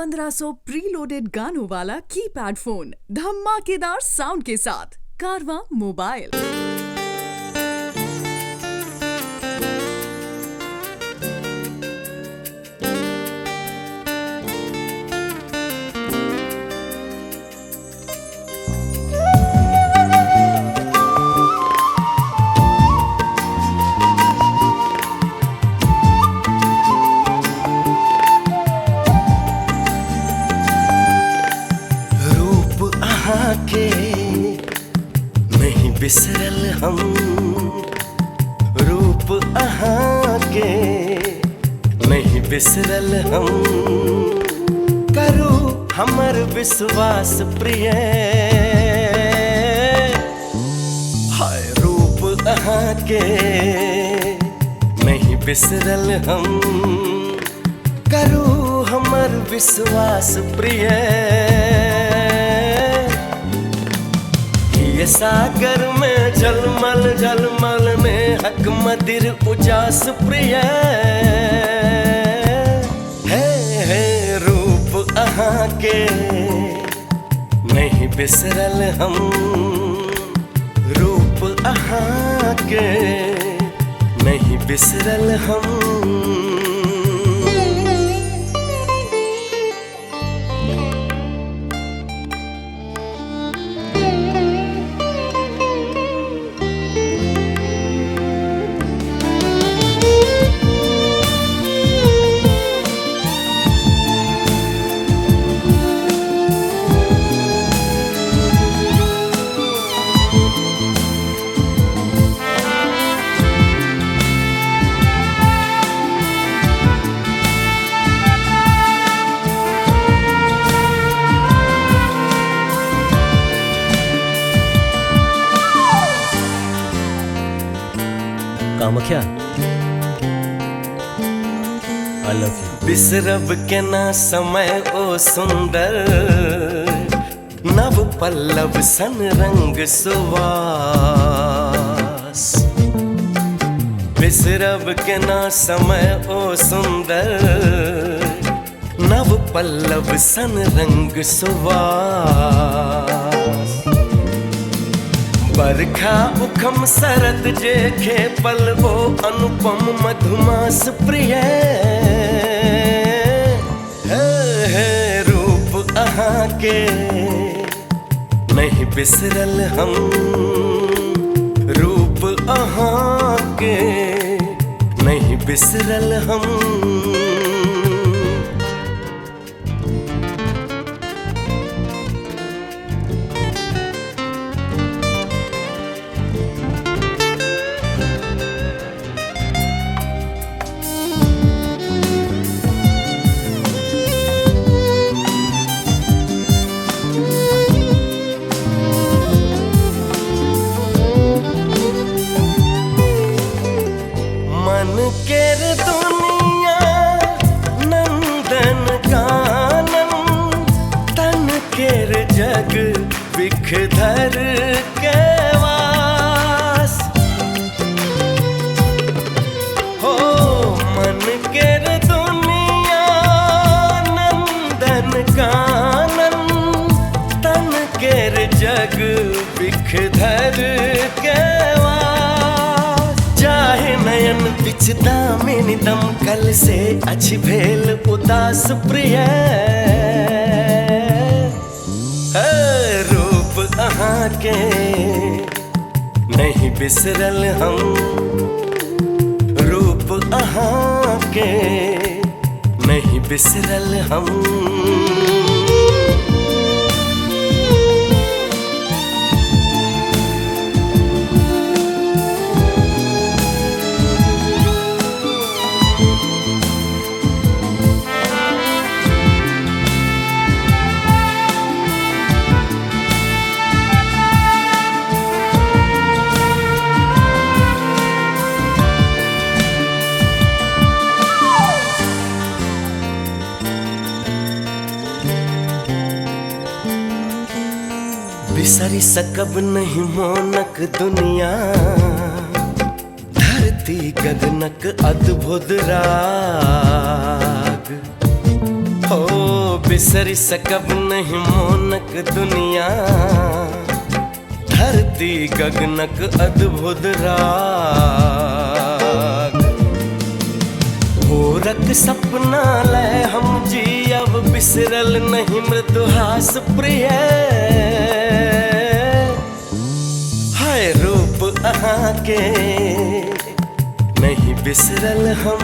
1500 preloaded गानों वाला keypad phone धमाकेदार साउंड के साथ कारवां मोबाइल। के नहीं बिसरल हम रूप अहाँ के नहीं बिसरल हम करू हमर विश्वास प्रिय हाय रूप अहाँ के नहीं बिसरल हम करू हमर विश्वास प्रिय ये सागर में झलमल में हक मदिर उजास प्रिय है रूप अहाँ के नहीं बिसरल हम रूप अहाँ के नहीं बिसरल हम। Kamakhya I love you. बिसरब के ना समय ओ सुंदर नव पल्लव सन रंग सुवास बिसरब के ना समय ओ सुंदर नव पल्लव सन रंग सुवास बरखा उखम सरद जेखे पल वो अनुपम मधुमास प्रिय है रूप अहाँ के नहीं बिसरल हम रूप अहाँ के नहीं बिसरल हम। केर दुनिया नंदन कानन तन केर जग बिखधर के वास हो मन केर दुनिया नंदन कानन तन केर जग बिखधर के नयन बिचदा में दम कल से अच्छी भेल उदास प्रिय रूप अहाँ के नहीं बिसरल हम रूप अहाँ के नहीं बिसरल हम। बिसरी सकब नहीं मोनक दुनिया धरती गगनक अद्भुत राग हो बिसर सकब नहीं मोनक दुनिया, धरती गगनक अद्भुत राग। भोरक सपना ले हम जी अब बिसरल नहीं मृदुहास प्रिय, हाय रूप अहाँ के नहीं बिसरल हम।